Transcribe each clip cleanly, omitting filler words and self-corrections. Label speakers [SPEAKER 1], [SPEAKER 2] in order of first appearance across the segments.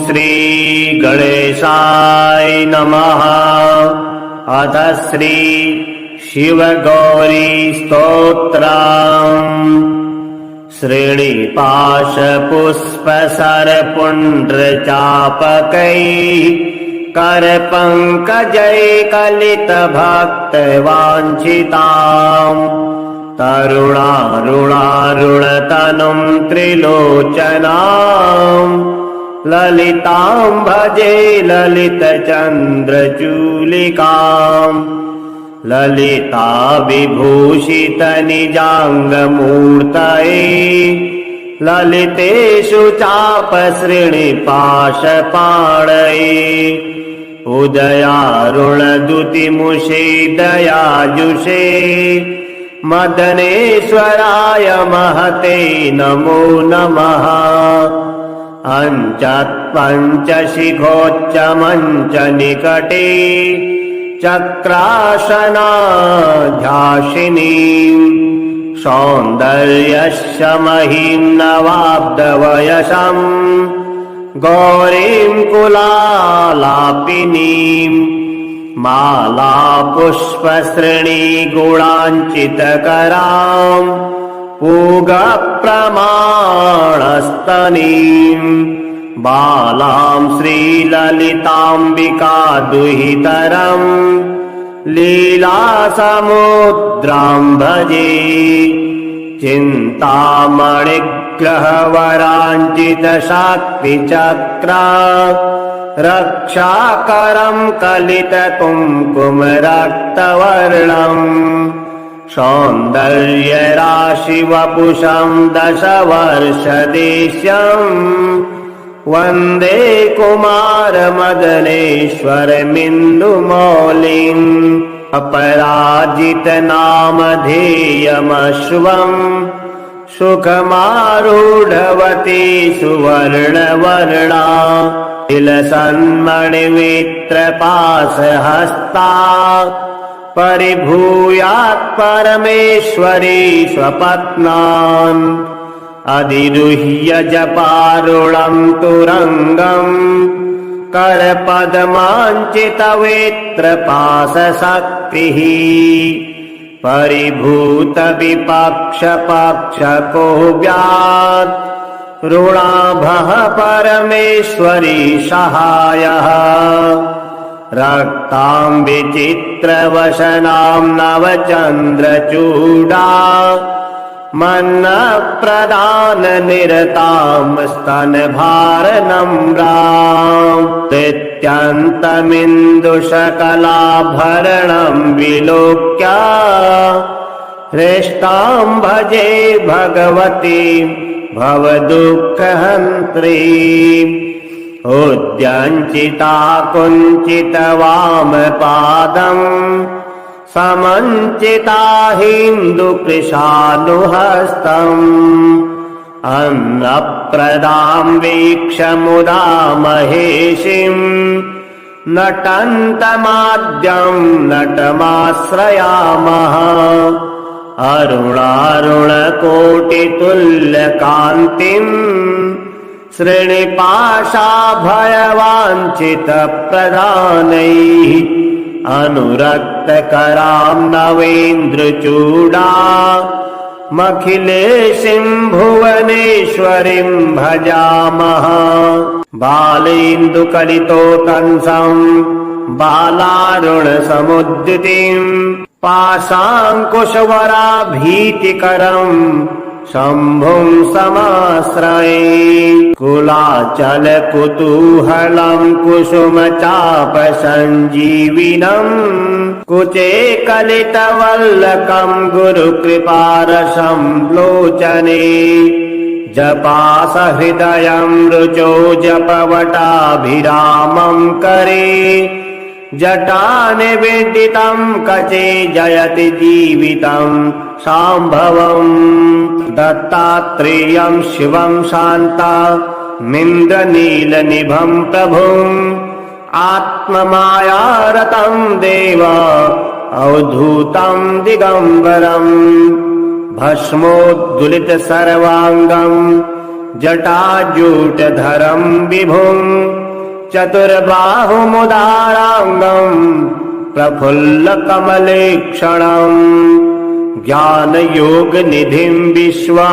[SPEAKER 1] श्री गणेशाय नमः। अथ श्री शिवगौरी स्तोत्रम्। श्रीनिपाशपुष्पसरपुण्ड्रचापकैः करपङ्कजैकलितभक्तवाञ्छिताम् तरुणारुणारुणतनुं त्रिलोचनाम् ललितां भजे ललितचन्द्रचूलिकाम् ललिता विभूषितनिजाङ्गमूर्तये ललितेषु चापश्रेणिपाशपाणये उदयारुणद्युतिमुषे दयाजुषे मदनेश्वराय महते नमो नमः। अञ्चत्पञ्चशिखोच्चमञ्चनिकटे चक्रासनाध्यासिनीं सौन्दर्यस्य महीं नवाब्दवयसं गौरीं कुलालापिनीं माला पुष्पश्रेणीगुणाञ्चितकरां पूगप्रमाणस्तनीं बालां श्रीललिताम्बिका दुहितरम् लीलासमुद्रां भजे चिन्तामणिग्रहवराञ्चितशाक्तिचक्रा रक्षाकरं कलितकुङ्कुमरक्तवर्णम् सौन्दर्यराशिवपुषं दशवर्षदेश्यम् वन्दे कुमारमदनेश्वरमिन्दुमौलिम् अपराजितनामधेयमश्वम् सुखमारूढवती सुवर्णवर्णा तिलसन्मणिमित्रपाशहस्ता परिभूयात् परमेश्वरी स्वपत्नान् अधिरुह्य जपारुणं तुरङ्गम् करपद्माञ्चितवेत्रपाशशक्तिः परिभूतविपक्षपक्षको व्यात् ऋणाभः परमेश्वरी सहायः रक्तां विचित्रवसनां नवचन्द्रचूडा मन्नप्रदाननिरतां स्तनभारनम्रां नित्यन्तमिन्दुशकलाभरणं विलोक्य हृष्टां भजे भगवतीं भवदुःखहन्त्रीम् उद्यञ्चिता कुञ्चितवामपादम् समञ्चिता हिन्दुकृशानुहस्तम् अन्नप्रदां वीक्ष्य मुदा महेशिम् नटन्तमाद्यं नटमाश्रयामः अरुणारुणकोटितुल्यकान्तिम् श्रेणिपाशाभयवाञ्छितप्रदानैः अनुरक्तकरां नवेन्द्रचूडा मखिलेशीं भुवनेश्वरीं भजामः बालेन्दुकलितोतंसं बालारुणसमुद्युतिं पाशाङ्कुशवराभीतिकरम् शम्भुं समाश्रये कुलाचलकुतूहलं कुसुमचापसञ्जीविनम् कुचे कलितवल्लकं गुरुकृपारसं लोचने जपासहृदयं रुचो जपवटाभिरामं करे जटानिवेदितं कचे जयति जीवितं शाम्भवम् दत्तात्रेयं शिवं शान्तमिन्द्रनीलनिभं प्रभुम् आत्ममायारतं देव अवधूतं दिगम्बरम् भस्मोद्दुलित सर्वाङ्गं जटाजूटधरं विभुं चतुर्बाहुमुदाराङ्गं प्रफुल्लकमलेक्षणम् ज्ञानयोगनिधिं विश्वा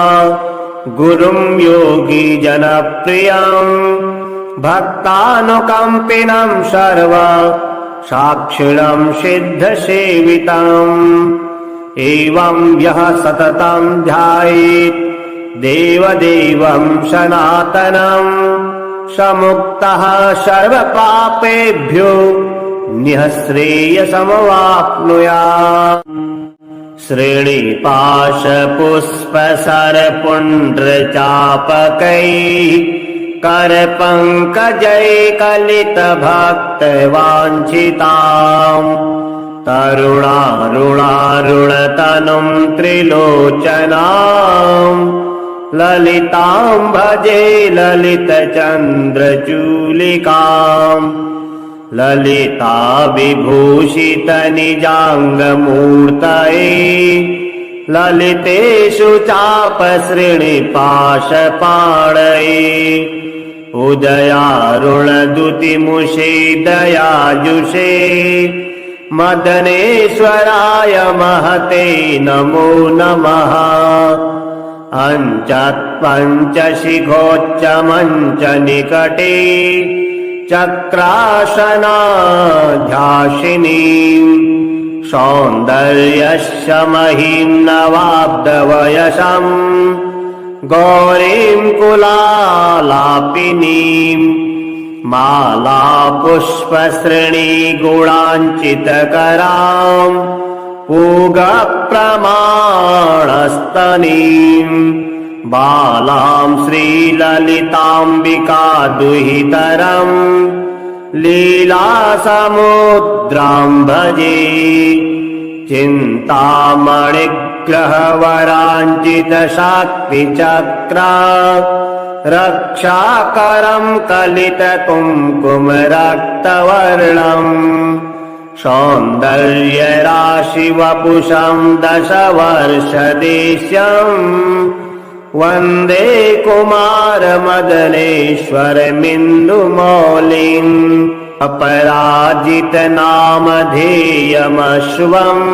[SPEAKER 1] गुरुं योगीजनप्रियं भक्तानुकम्पिनं सर्व साक्षिणं सिद्धसेवितम् एवं यः सततं ध्यायेत् देवदेवं सनातनं समुक्तः सर्वपापेभ्यो निःश्रेयसमवाप्नुयात्। श्रीनिपाशपुष्पसरपुण्ड्रचापकैः करपङ्कजैकलितभक्तवाञ्छिताम् तरुणारुणारुणतनुं त्रिलोचनाम् ललितां भजे ललितचन्द्रचूलिकाम् ललिता विभूषितनिजाङ्गमूर्तये ललितेषु चापश्रेणिपाशपाणये उदयारुणदुतिमुषे दयाजुषे मदनेश्वराय महते नमो नमः। अञ्चत्पञ्चशिखोच्चमञ्चनिकटे चक्रासनाध्यासिनीं सौन्दर्यस्य महीं नवाब्दवयसं गौरीं कुलालापिनीं मालापुष्पश्रेणीगुणाञ्चितकरां पूगप्रमाणस्तनीं बालां श्रीललिताम्बिका दुहितरम् लीलासमुद्रां भजे चिन्तामणिग्रहवराञ्चितशाक्तिचक्रा रक्षाकरं कलितकुङ्कुमरक्तवर्णम् सौन्दर्यराशिवपुषं दशवर्षदेश्यम् वन्दे कुमारमदनेश्वरमिन्दुमौलिम् अपराजितनामधेयमश्वम्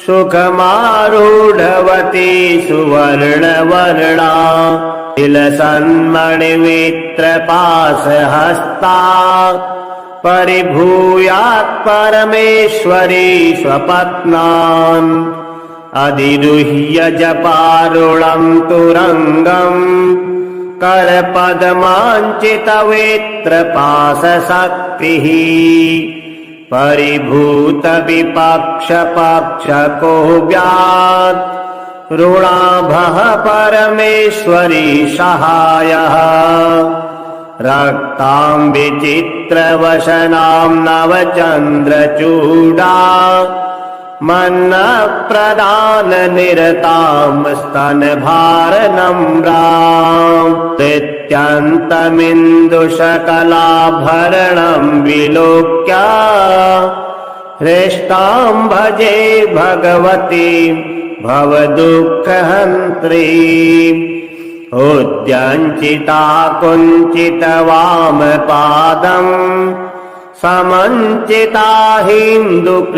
[SPEAKER 1] सुखमारूढवती सुवर्णवर्णा तिलसन्मणिमित्रपाशहस्ता परिभूयात् परमेश्वरी स्वपत्नान् अधिरुह्य जपारुणं तुरङ्गम् करपद्माञ्चितवेत्रपाशशक्तिः परिभूतविपक्षपक्षको व्यात् ऋणाभः परमेश्वरी सहायः रक्तां विचित्रवसनां नवचन्द्रचूडा मन्नप्रदाननिरतां स्तनभारनम्रां नित्यन्तमिन्दुशकलाभरणं विलोक्य हृष्टां भजे भगवतीं भवदुःखहन्त्रीम् उद्यञ्चिता कुञ्चितवामपादम् समञ्चिता हिन्दुकृशानुहस्तम्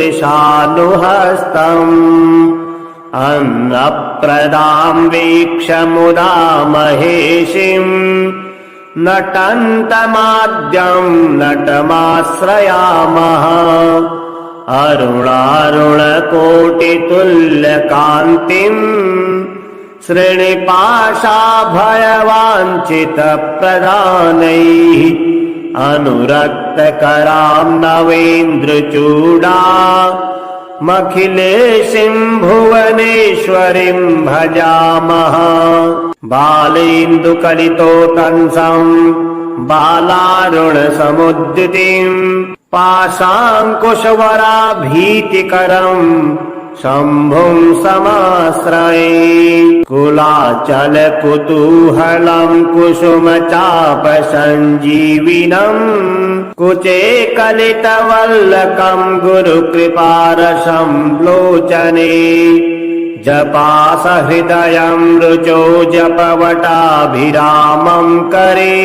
[SPEAKER 1] अन्नप्रदां वीक्ष्य मुदा महेशिम् नटन्तमाद्यं नटमाश्रयामः अरुणारुणकोटितुल्यकान्तिम् श्रेणिपाशाभयवाञ्छितप्रदानैः अनुरक्तकरां नवेन्द्रचूडा मखिलेशीं भुवनेश्वरीं भजामः बालेन्दुकलितोतंसं बालारुणसमुद्दितिं पाशाङ्कुशवराभीतिकरम् शम्भुं समाश्रये कुलाचलकुतूहलं कुसुमचापसञ्जीविनम् कुचे कलितवल्लकं गुरुकृपारसं लोचने जपासहृदयं रुचो जपवटाभिरामं करे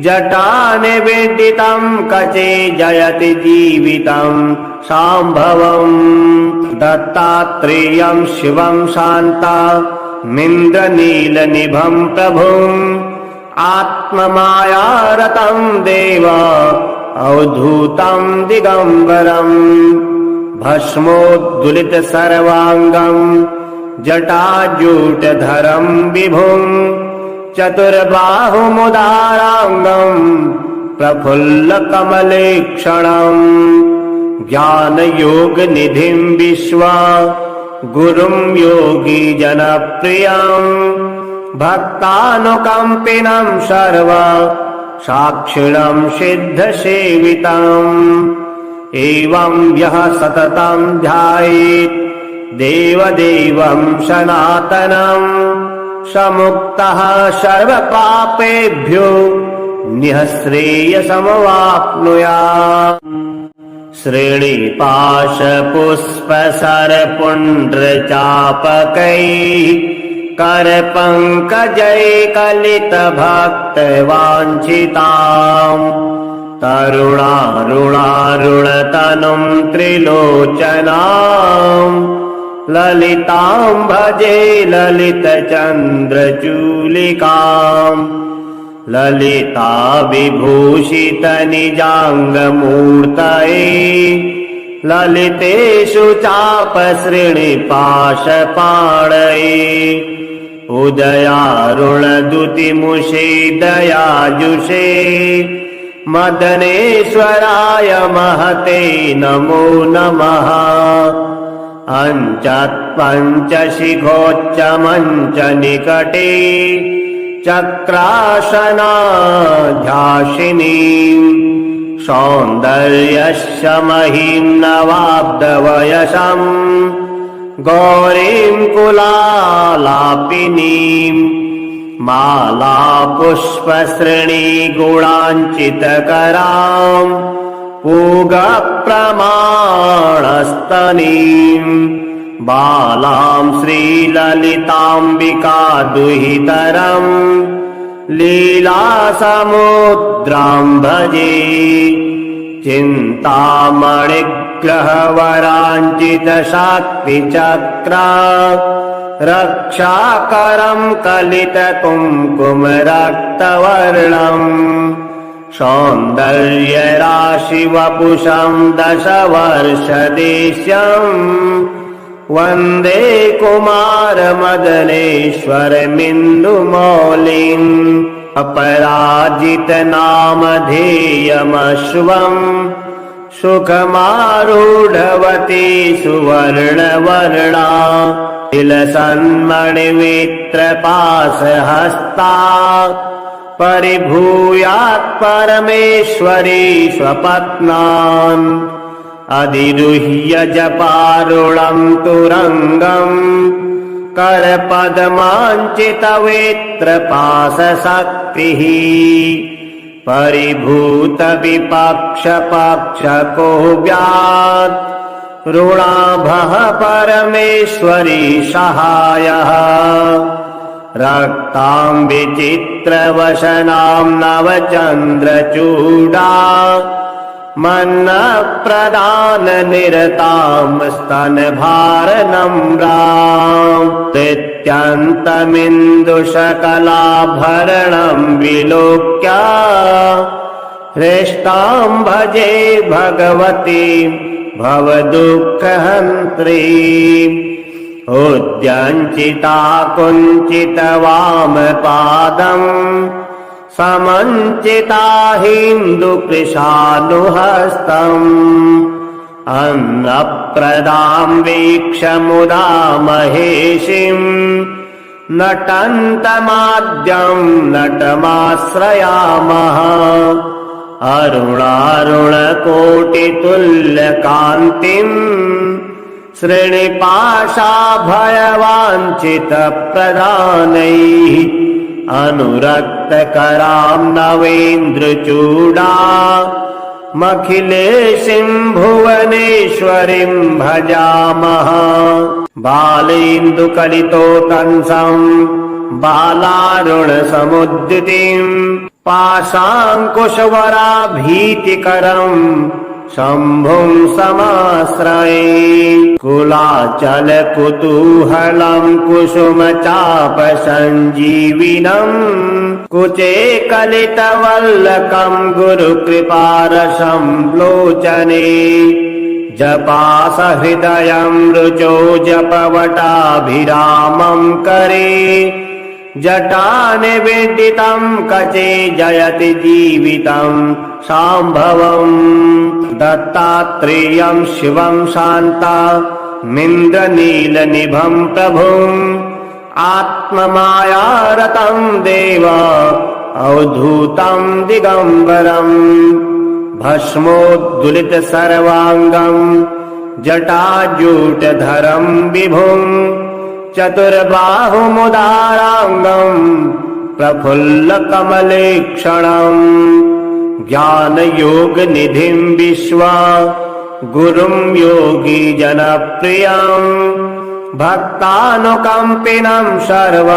[SPEAKER 1] जटानिवेदितं कचे जयति जीवितं शाम्भवम् दत्तात्रेयं शिवं शान्तमिन्द्रनीलनिभं प्रभुम् आत्ममायारतं देव अवधूतं दिगम्बरम् भस्मोद्दुलित सर्वाङ्गं जटाजूटधरं विभुम् चतुर्बाहुमुदाराङ्गं प्रफुल्लकमलेक्षणम् ज्ञानयोगनिधिं विश्वा गुरुं योगी जनप्रियं भक्तानुकम्पिनं सर्व साक्षिणं सिद्धसेवितम् एवं यः सततं ध्यायेत् देवदेवं सनातनं समुक्तः सर्वपापेभ्यो निःश्रेयसमवाप्नुयात् श्रेणिपाशपुष्पसरपुण्ड्रचापकैः करपङ्कजैकलितभक्तवाञ्छिताम् तरुणारुणारुणतनुं त्रिलोचनाम् ललितां भजे ललितचन्द्रचूलिकाम् ललिता विभूषितनिजाङ्गमूर्तये ललितेषु चापश्रेणिपाशपाणये उदयारुणदुतिमुषे दयाजुषे मदनेश्वराय महते नमो नमः अञ्चत्पञ्चशिखोच्चमञ्चनिकटे चक्रासनाध्यासिनीं सौन्दर्यस्य महीं नवाब्दवयसं गौरीं कुलालापिनीं मालापुष्पश्रेणीगुणाञ्चितकरां पूगप्रमाणस्तनीं बालां श्रीललिताम्बिका दुहितरम् लीलासमुद्रां भजे चिन्तामणिग्रहवराञ्चितशाक्तिचक्रा रक्षाकरं कलितकुङ्कुमरक्तवर्णम् सौन्दर्यराशिवपुषं दशवर्षदेश्यम् वन्दे कुमारमदनेश्वरमिन्दुमौलिम् अपराजितनामधेयमश्वम् सुखमारूढवती सुवर्णवर्णा तिलसन्मणिमित्रपाशहस्ता परिभूयात् परमेश्वरी स्वपत्नान् अधिरुह्य जपारुणं तुरङ्गम् करपद्माञ्चितवेत्रपाशशक्तिः परिभूतविपक्षपक्षको व्यात् ऋणाभः परमेश्वरी सहायः रक्तां विचित्रवसनां नवचन्द्रचूडा मन्नप्रदाननिरतां स्तनभारनम्रां नित्यन्तमिन्दुशकलाभरणं विलोक्य हृष्टां भजे भगवतीं भवदुःखहन्त्रीम् उद्यञ्चिता कुञ्चितवामपादम् समञ्चिता हिन्दुकृशानुहस्तम् अन्नप्रदां वीक्ष्य मुदा महेशिम् नटन्तमाद्यं नटमाश्रयामः अरुणारुणकोटितुल्यकान्तिम् श्रेणिपाशाभयवाञ्छितप्रदानैः अनुरक्तकरां नवेन्द्रचूडा मखिलेशिं भुवनेश्वरीं भजामः। बालेन्दुकलितोतंसं बालारुणसमुद्दितिं पाशाङ्कुशवराभीतिकरं शम्भुं समाश्रये। कुलाचलकुतूहलं कुसुमचापसञ्जीविनं कुचे कलितवल्लकं गुरुकृपारसं लोचने। जपासहृदयं रुचो जपवटाभिरामं करे। जटानिवेदितं कचे जयति जीवितं शाम्भवम्। दत्तात्रेयं शिवं शान्तमिन्द्रनीलनिभं प्रभुम् आत्ममायारतं देव अवधूतं दिगम्बरम्। भस्मोद्दुलित सर्वाङ्गं जटाजूटधरं विभुम् चतुर्बाहुमुदाराङ्गं प्रफुल्लकमलेक्षणम्। ज्ञानयोगनिधिं विश्वा गुरुं योगी जनप्रियं भक्तानुकम्पिनं सर्व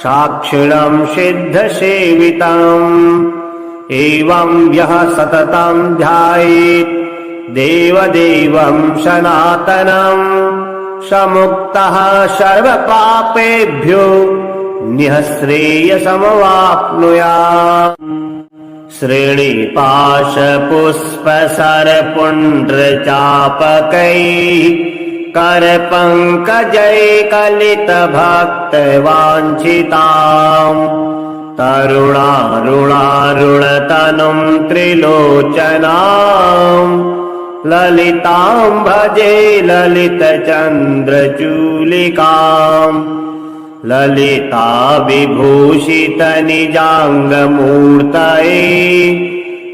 [SPEAKER 1] साक्षिणं सिद्धसेवितम्। एवं यः सततं ध्यायेत् देवदेवं सनातनं समुक्तः सर्वपापेभ्यो निःश्रेयसमवाप्नुयात्। श्रेणिपाशपुष्पसरपुण्ड्रचापकैः करपङ्कजैकलितभक्तवाञ्छिताम् तरुणारुणारुणतनुं त्रिलोचनाम् ललितां भजे ललितचन्द्रचूलिकाम्। ललिता विभूषितनिजाङ्गमूर्तये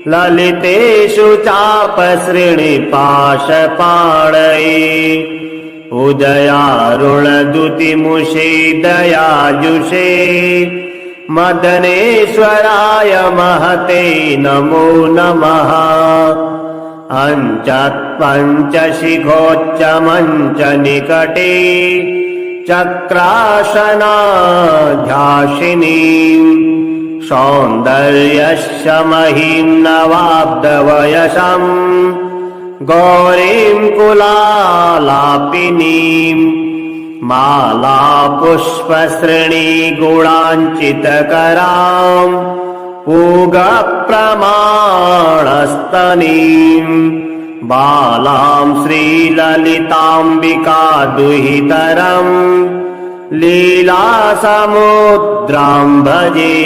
[SPEAKER 1] ललितेषु चापश्रेणिपाशपाणये। उदयारुणदुतिमुषे दयाजुषे मदनेश्वराय महते नमो नमः। अञ्चत्पञ्चशिखोच्चमञ्चनिकटे चक्रासनाध्यासिनीं सौन्दर्यस्य महीं नवाब्दवयसं गौरीं कुलालापिनीं मालापुष्पश्रेणीगुणाञ्चितकरां पूगप्रमाणस्तनीं बालां श्रीललिताम्बिका दुहितरम् लीलासमुद्रां भजे।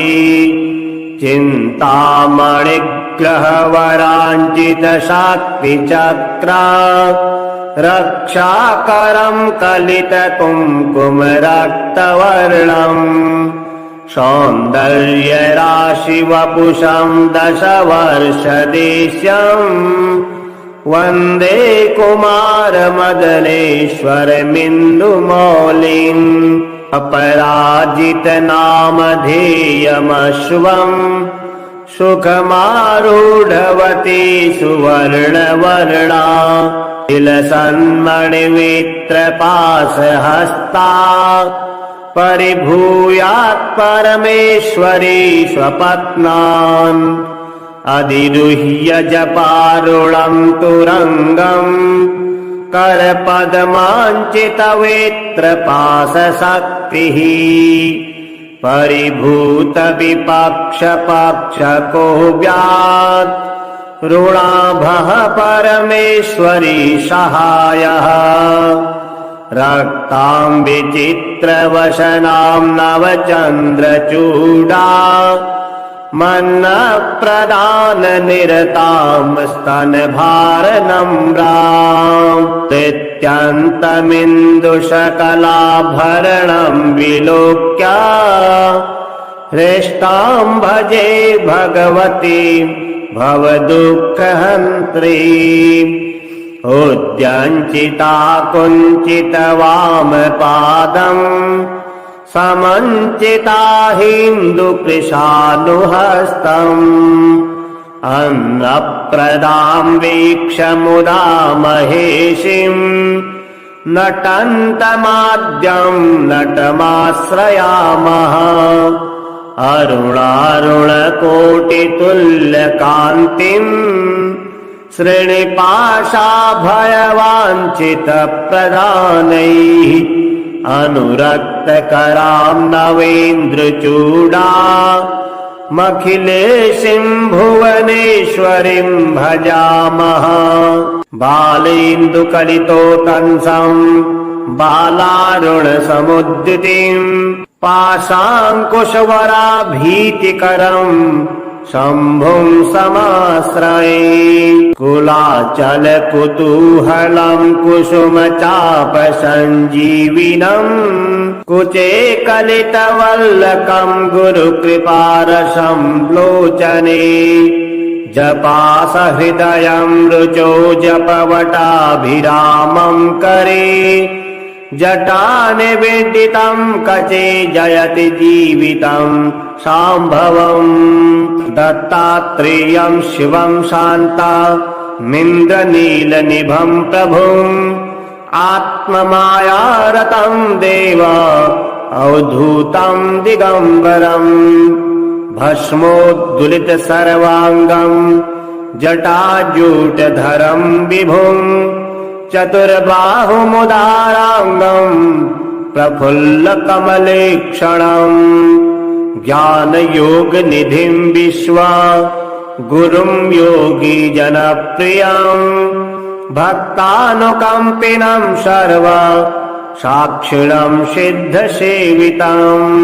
[SPEAKER 1] चिन्तामणिग्रहवराञ्चितशाक्तिचक्रा रक्षाकरं कलितकुङ्कुमरक्तवर्णम् सौन्दर्यराशिवपुषं दशवर्षदेश्यम् वन्दे कुमारमदनेश्वरमिन्दुमौलिम्। अपराजितनामधेयमश्वम् सुखमारूढवती सुवर्णवर्णा तिलसन्मणिमित्रपाशहस्ता परिभूयात् परमेश्वरी स्वपत्नान्। अधिरुह्य जपारुणं तुरङ्गं करपद्माञ्चितवेत्रपाशशक्तिः परिभूतविपक्षपक्षको व्यात् ऋणाभः परमेश्वरी सहायः। रक्तां विचित्रवसनां नवचन्द्रचूडा मन्नप्रदाननिरतां स्तनभारनम्रां नित्यन्तमिन्दुशकलाभरणं विलोक्य हृष्टां भजे भगवतीं भवदुःखहन्त्रीम्। उद्यञ्चिता कुञ्चितवामपादम् समञ्चिता हिन्दुकृशानुहस्तम् अन्नप्रदां वीक्ष्य मुदा महेशिम् नटन्तमाद्यं नटमाश्रयामः अरुणारुणकोटितुल्यकान्तिम् श्रीनिपाशाभयवाञ्छितप्रदानैः अनुरक्तकरां नवेन्द्रचूडा मखिलेशीं भुवनेश्वरीं भजामः बालेन्दुकलितोतंसं बालारुणसमुद्दितिं पाशाङ्कुशवराभीतिकरम् शम्भुं समाश्रये कुलाचलकुतूहलं कुसुमचापसञ्जीविनम् कुचे कलितवल्लकं गुरुकृपारसं लोचने जपासहृदयं रुचो जपवटाभिरामं करे जटानिवेदितं कचे जयति जीवितं शाम्भवम् दत्तात्रेयं शिवं शान्तमिन्द्रनीलनिभं प्रभुम् आत्ममायारतं देव अवधूतं दिगम्बरम् भस्मोद्दुलित सर्वाङ्गं जटाजूटधरं विभुम् चतुर्बाहुमुदाराङ्गं प्रफुल्लकमलेक्षणम् ज्ञानयोगनिधिं विश्वा गुरुं योगीजनप्रियं भक्तानुकम्पिनं सर्व साक्षिणं सिद्धसेवितम्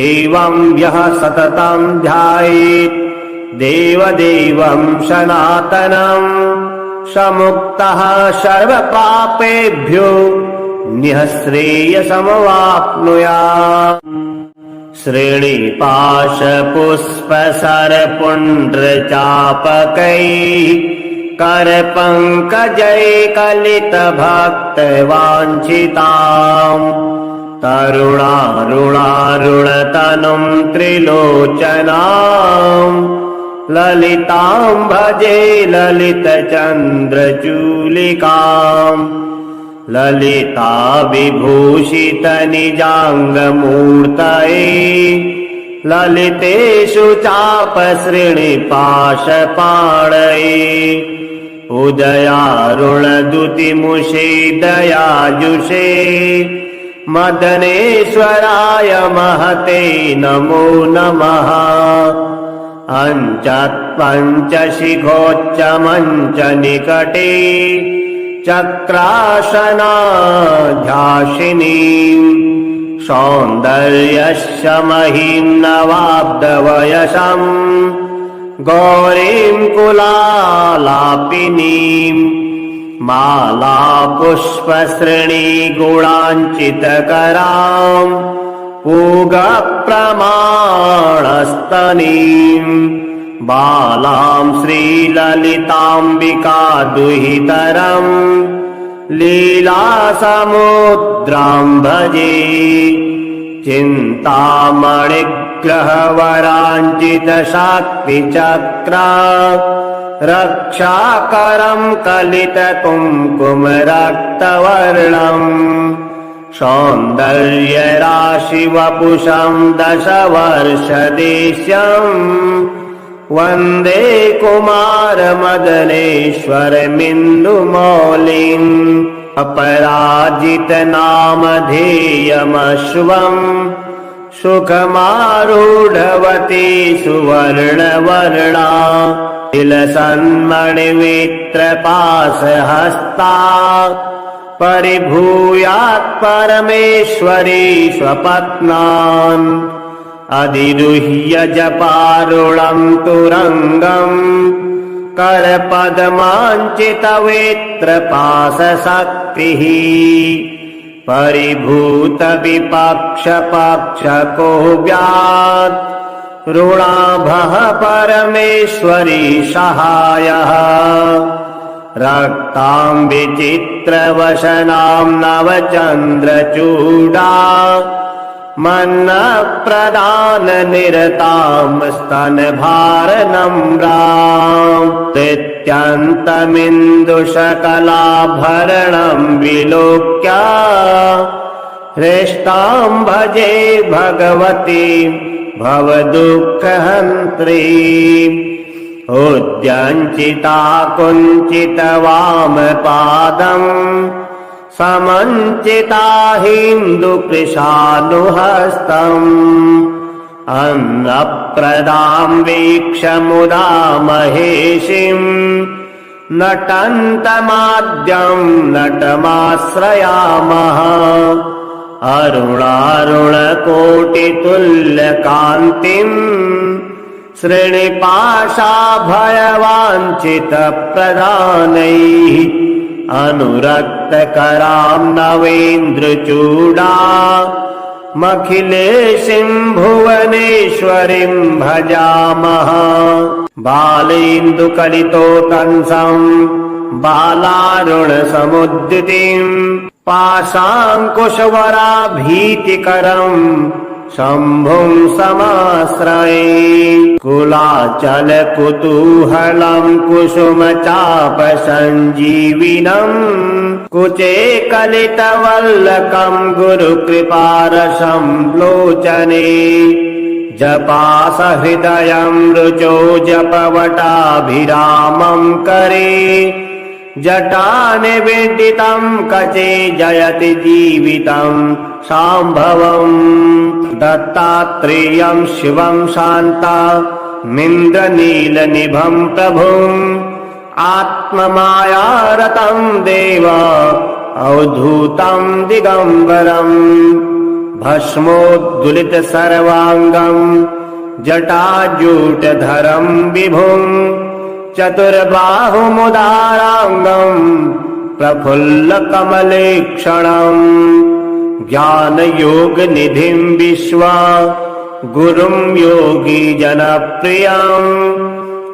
[SPEAKER 1] एवं यः सततं ध्यायेत् देवदेवं सनातनम् समुक्तः सर्वपापेभ्यो निःश्रेयसमवाप्नुयात् श्रीनिपाशपुष्पसरपुण्ड्रचापकैः करपङ्कजैकलितभक्तवाञ्छिताम् तरुणारुणारुणतनुं त्रिलोचनाम् ललितां भजे ललितचन्द्रचूलिकाम् ललिता विभूषितनिजाङ्गमूर्तये ललितेषु चापसृणिपाशपाणये उदयारुणदुतिमुषे दयाजुषे मदनेश्वराय महते नमो नमः अञ्चत्पञ्चशिखोच्चमञ्चनिकटे चक्रासनाध्यासिनीं सौन्दर्यस्य महीं नवाब्दवयसं गौरीं कुलालापिनीं मालापुष्पसृणीगुणाञ्चितकरां पूगप्रमाणस्तनीं बालां श्रीललिताम्बिका दुहितरम् लीलासमुद्रां भजे चिन्तामणिग्रहवराञ्चितशाक्तिचक्रा रक्षाकरं कलितकुङ्कुमरक्तवर्णम् सौन्दर्यराशिवपुषं दशवर्षदेश्यम् वन्दे कुमारमदनेश्वरमिन्दुमौलिम् अपराजितनामधेयमश्वम् सुखमारूढवती सुवर्णवर्णा तिलसन्मणिमित्रपाशहस्ता परिभूयात् परमेश्वरी स्वपत्नान् अधिरुह्य जपारुणं तुरङ्गम् करपद्माञ्चितवेत्रपाशशक्तिः परिभूतविपक्षपक्षको व्यात् ऋणाभः परमेश्वरी सहायः रक्तां विचित्रवसनां नवचन्द्रचूडा मन्नप्रदाननिरतां स्तनभारनम्रां नित्यन्तमिन्दुशकलाभरणं विलोक्य हृष्टां भजे भगवतीं भवदुःखहन्त्रीम् उद्यञ्चिता कुञ्चितवामपादम् समञ्चिता हिन्दुकृशानुहस्तम् अन्नप्रदां वीक्ष्य मुदा महेशिम् नटन्तमाद्यं नटमाश्रयामः अरुणारुणकोटितुल्यकान्तिम् श्रेणिपाशाभयवाञ्छितप्रदानैः अनुरक्तकरां नवेन्द्रचूडा मखिलेशीं भुवनेश्वरीं भजामः बालेन्दुकलितोतंसं बालारुणसमुद्दितिं पाशाङ्कुशवराभीतिकरम् शम्भुं समाश्रये कुलाचलकुतूहलं कुसुमचापसञ्जीविनम् कुचे कलितवल्लकं गुरुकृपारसं लोचने जपासहृदयं रुचो जपवटाभिरामं करे जटानिवेदितं कचे जयति जीवितं शाम्भवम् दत्तात्रेयं शिवं शान्तमिन्द्रनीलनिभं प्रभुम् आत्ममायारतं देव अवधूतं दिगम्बरम् भस्मोद्दुलित सर्वाङ्गं जटाजूटधरं विभुम् चतुर्बाहुमुदाराङ्गं प्रफुल्लकमलेक्षणम् ज्ञानयोगनिधिं विश्वा गुरुं योगी जनप्रियं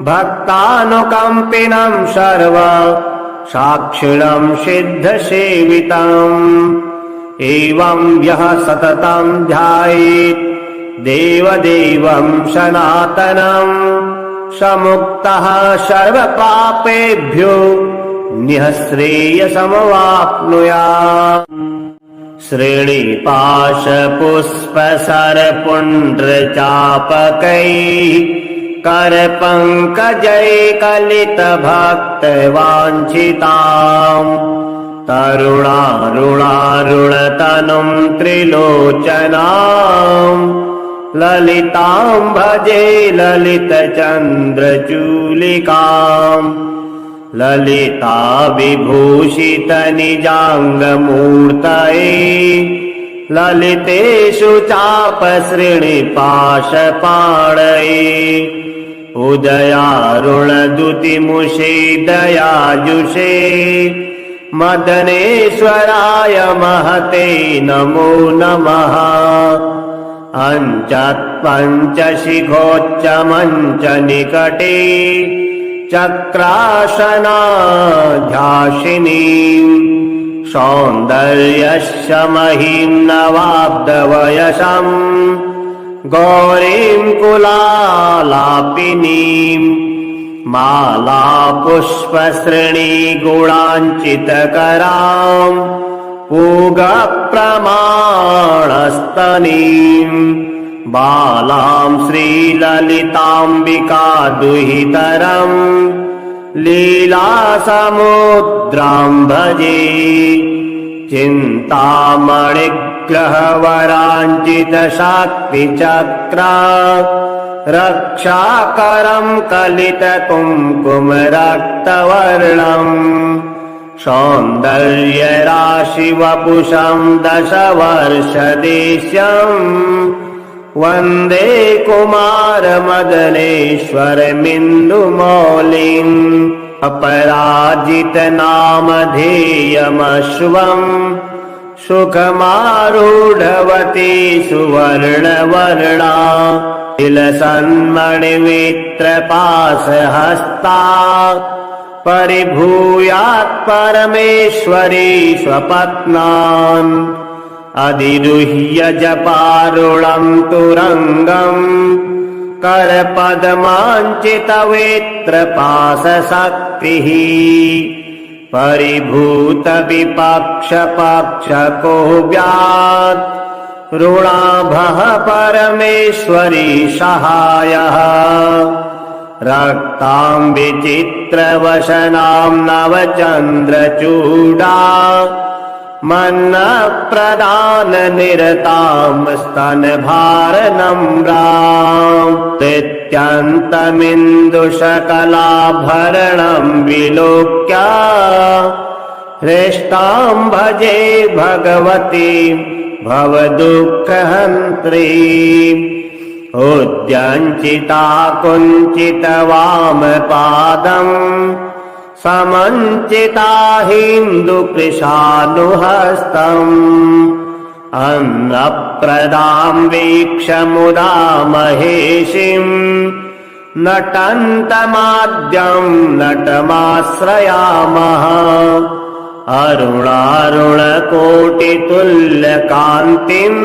[SPEAKER 1] भक्तानुकम्पिनं सर्व साक्षिणं सिद्धसेवितम् एवं यः सततं ध्यायेत् देवदेवं सनातनं समुक्तः सर्वपापेभ्यो निःश्रेयसमवाप्नुयात् श्रेणिपाशपुष्पसरपुण्ड्रचापकैः करपङ्कजैकलितभक्तवाञ्छिताम् तरुणारुणारुणतनुं त्रिलोचनाम् ललितां भजे ललितचन्द्रचूलिकाम् ललिता विभूषितनिजाङ्गमूर्तये ललितेषु चापश्रेणिपाशपाणये उदयारुणदुतिमुषे दयाजुषे मदनेश्वराय महते नमो नमः अञ्चत्पञ्चशिखोच्चमञ्चनिकटे चक्रासनाध्यासिनीं सौन्दर्यस्य महीं नवाब्दवयसं गौरीं कुलालापिनीं मालापुष्पश्रेणीगुणाञ्चितकरां पूगप्रमाणस्तनीं बालां श्रीललिताम्बिका दुहितरं लीलासमुद्रां भजे चिन्तामणिग्रहवराञ्चितशाक्तिचक्रा रक्षाकरं कलितकुङ्कुमरक्तवर्णम् सौन्दर्यराशिवपुषं दशवर्षदेश्यम् वन्दे कुमारमदनेश्वरमिन्दुमौलिम् अपराजितनामधेयमश्वम् सुखमारूढवती सुवर्णवर्णा तिलसन्मणिमित्रपाशहस्ता परिभूयात् परमेश्वरी स्वपत्नान् अधिरुह्य जपारुणम् तुरङ्गम् करपद्माञ्चितवेत्रपाशशक्तिः परिभूतविपक्षपक्षको व्यात् ऋणाभः परमेश्वरी सहायः रक्ताम् विचित्रवसनाम् नवचन्द्रचूडा मन्नप्रदाननिरताम् स्तनभारनम्राम् नित्यन्तमिन्दुशकलाभरणम् विलोक्य हृष्टाम् भजे भगवतीम् भवदुःखहन्त्रीम् उद्यञ्चिता कुञ्चितवामपादम् समञ्चिता हिन्दुकृशानुहस्तम् अन्नप्रदाम् वीक्ष्य मुदा महेशिम् नटन्तमाद्यम् नटमाश्रयामः अरुणारुणकोटितुल्यकान्तिम्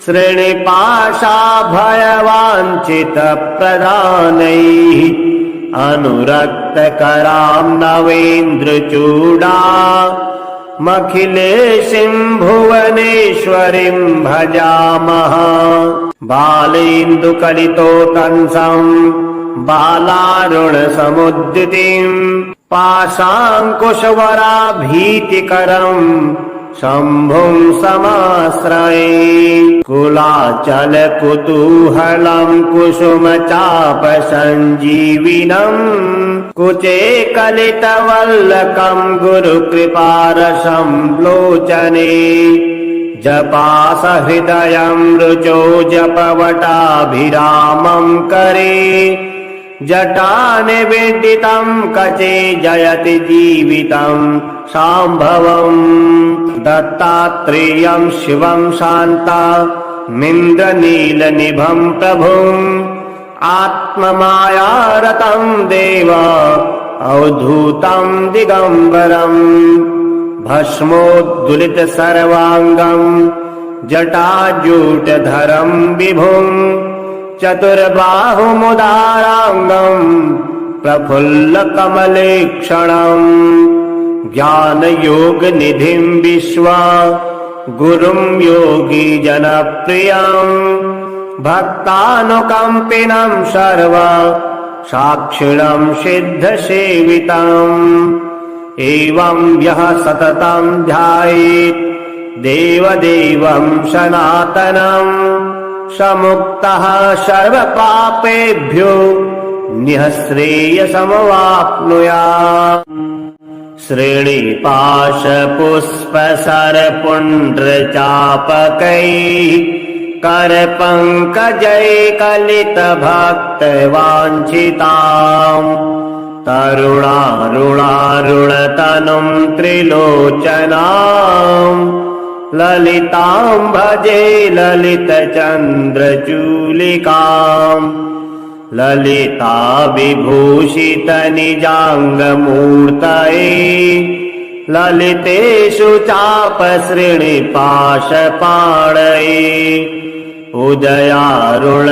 [SPEAKER 1] श्रेणिपाशाभयवाञ्छितप्रदानैः अनुरक्तकराम् नवेन्द्रचूडा मखिलेशिम् भुवनेश्वरीम् भजामः बालेन्दुकलितोतंसम् बालारुणसमुद्दितिम् पाशाङ्कुशवराभीतिकरम् शम्भुम् समाश्रये कुलाचलकुतूहलम् कुसुमचापसञ्जीविनम् कुचे कलितवल्लकम् गुरुकृपारसम् लोचने जपासहृदयम् रुचो जपवटाभिरामम् करे जटानिवेदितम् कचे जयति जीवितम् शाम्भवम् दत्तात्रेयम् शिवम् शान्तमिन्द्रनीलनिभम् प्रभुम् आत्ममायारतम् देव अवधूतम् दिगम्बरम् भस्मोद्दुलित सर्वाङ्गम् जटाजूटधरम् विभुम् चतुर्बाहुमुदाराङ्गम् प्रफुल्लकमलेक्षणम् ज्ञानयोगनिधिम् विश्वा गुरुम् योगी जनप्रियम् भक्तानुकम्पिनम् सर्व साक्षिणम् सिद्धसेवितम् एवम् यः सततम् ध्यायेत् देवदेवम् सनातनम् समुक्तः सर्वपापेभ्यो निःश्रेयसमवाप्नुयात् श्रेणिपाशपुष्पसरपुण्ड्रचापकैः करपङ्कजैकलितभक्तवाञ्छिताम् तरुणारुणारुणतनुम् त्रिलोचनाम् ललिताम् भजे ललितचन्द्रचूलिकाम् ललिता विभूषितनिजाङ्गमूर्तये ललितेषु चापश्रेणिपाशपाणये उदयारुणदुतिमुषे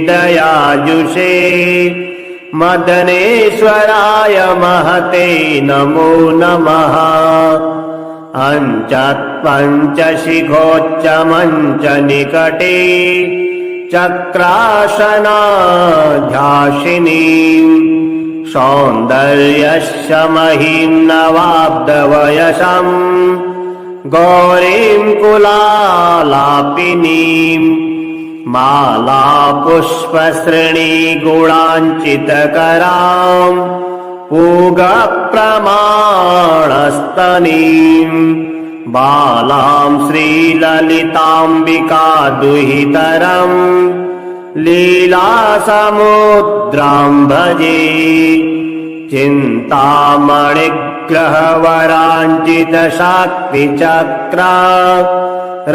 [SPEAKER 1] दयाजुषे मदनेश्वराय महते नमो नमः अञ्चत्पञ्चशिखोच्चमञ्चनिकटे चक्रासनाध्यासिनीम् सौन्दर्यस्य महीम् नवाब्दवयसम् गौरीम् कुलालापिनीम् मालापुष्पश्रेणीगुणाञ्चितकराम् पूगप्रमाणस्तनीम् बालाम् श्रीललिताम्बिका दुहितरम् लीलासमुद्राम् भजे चिन्तामणिग्रहवराञ्चितशाक्तिचक्रा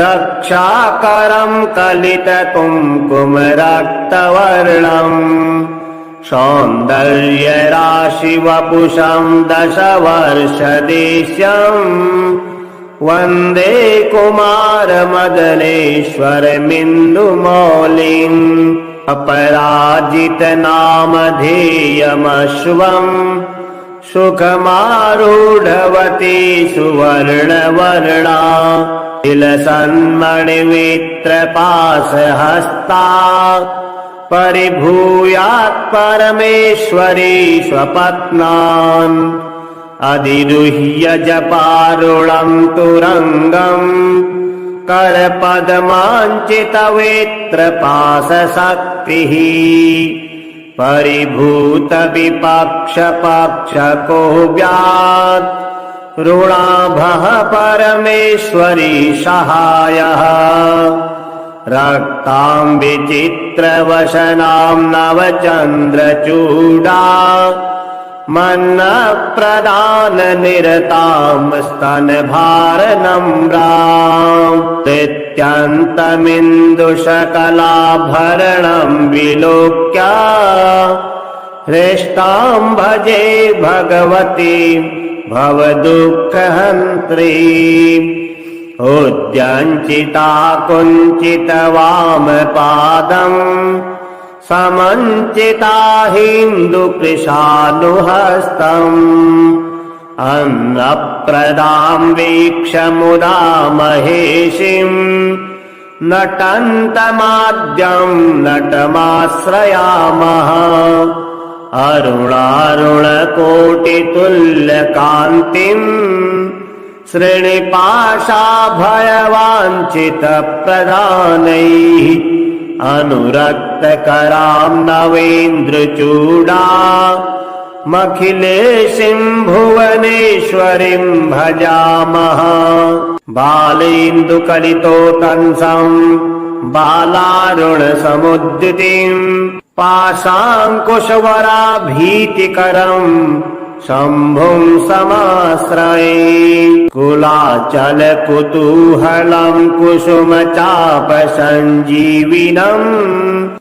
[SPEAKER 1] रक्षाकरम् कलितकुङ्कुमरक्तवर्णम् सौन्दर्यराशिवपुषम् दशवर्षदेश्यम् वन्दे कुमारमदनेश्वरमिन्दुमौलिम् अपराजितनामधेयमश्वम् सुखमारूढवती सुवर्णवर्णा तिलसन्मणिमित्रपाशहस्ता परिभूयात् परमेश्वरी स्वपत्नान् अधिरुह्य जपारुणम् तुरङ्गम् करपद्माञ्चितवेत्रपाशशक्तिः परिभूतविपक्षपक्षको व्यात् ऋणाभः परमेश्वरी सहायः रक्तां विचित्रवसनां नवचन्द्रचूडा मन्नप्रदाननिरतां स्तनभारनम्राम् नित्यन्तमिन्दुशकलाभरणं विलोक्य हृष्टां भजे भगवतीं भवदुःखहन्त्रीम् उद्यञ्चिता कुञ्चितवामपादम् समञ्चिता हिन्दुकृशानुहस्तम् अन्नप्रदां वीक्ष्य मुदा महेशिम् नटन्तमाद्यं नटमाश्रयामः अरुणारुणकोटितुल्यकान्तिम् श्रेणिपाशाभयवाञ्छितप्रदानैः अनुरक्तकरां नवेन्द्रचूडा मखिलेशीं भुवनेश्वरीं भजामः बालेन्दुकलितोतंसम् बालारुणसमुद्दितिम् पाशाङ्कुशवराभीतिकरम् शम्भुं समाश्रये कुलाचलकुतूहलं कुसुमचापसञ्जीविनम्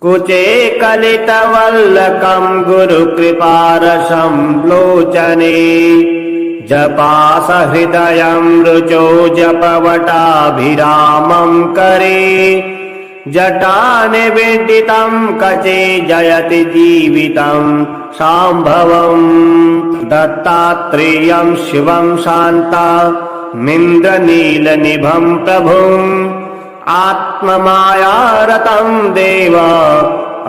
[SPEAKER 1] कुचे कलितवल्लकं गुरुकृपारसं लोचने जपासहृदयं रुचो जपवटाभिरामं करे जटानिवेदितं कचे जयति जीवितं शाम्भवम् दत्तात्रेयं शिवं शान्तमिन्द्रनीलनिभं प्रभुम् आत्ममायारतं देव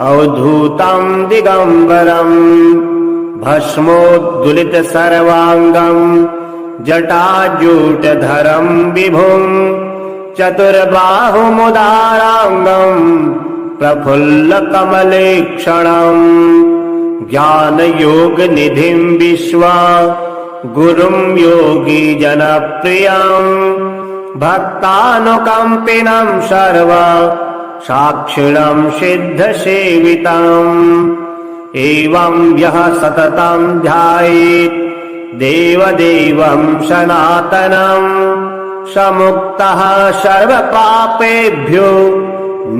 [SPEAKER 1] अवधूतं दिगम्बरम् भस्मोद्दुलित सर्वाङ्गं जटाजूटधरं विभुम् चतुर्बाहुमुदाराङ्गं प्रफुल्लकमलेक्षणम् ज्ञानयोगनिधिं विश्वा गुरुं योगी जनप्रियं भक्तानुकम्पिनं सर्व साक्षिणं सिद्धसेवितम् एवं यः सततं ध्यायेत् देवदेवं सनातनम् समुक्तः सर्वपापेभ्यो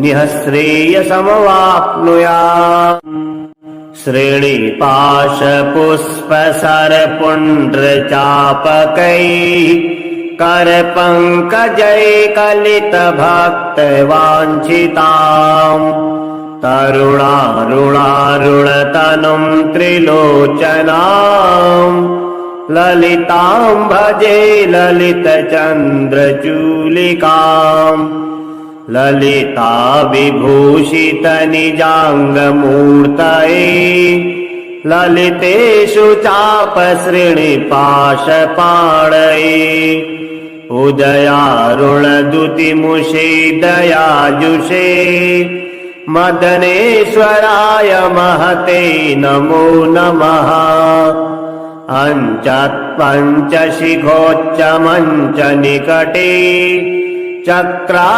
[SPEAKER 1] निःश्रेयसमवाप्नुयात् श्रेणिपाशपुष्पसरपुण्ड्रचापकैः करपङ्कजैकलितभक्तवाञ्छिताम् तरुणारुणारुणतनुं त्रिलोचनाम् ललितां भजे ललितचन्द्रचूलिकाम् ललिता विभूषितनिजाङ्गमूर्तये ललितेषु चापसृणिपाशपाणये उदयारुणदुतिमुषे दयाजुषे मदनेश्वराय महते नमो नमः अञ्चत्पञ्चशिखोच्चमञ्चनिकटे चक्रासनाध्यासिनीम्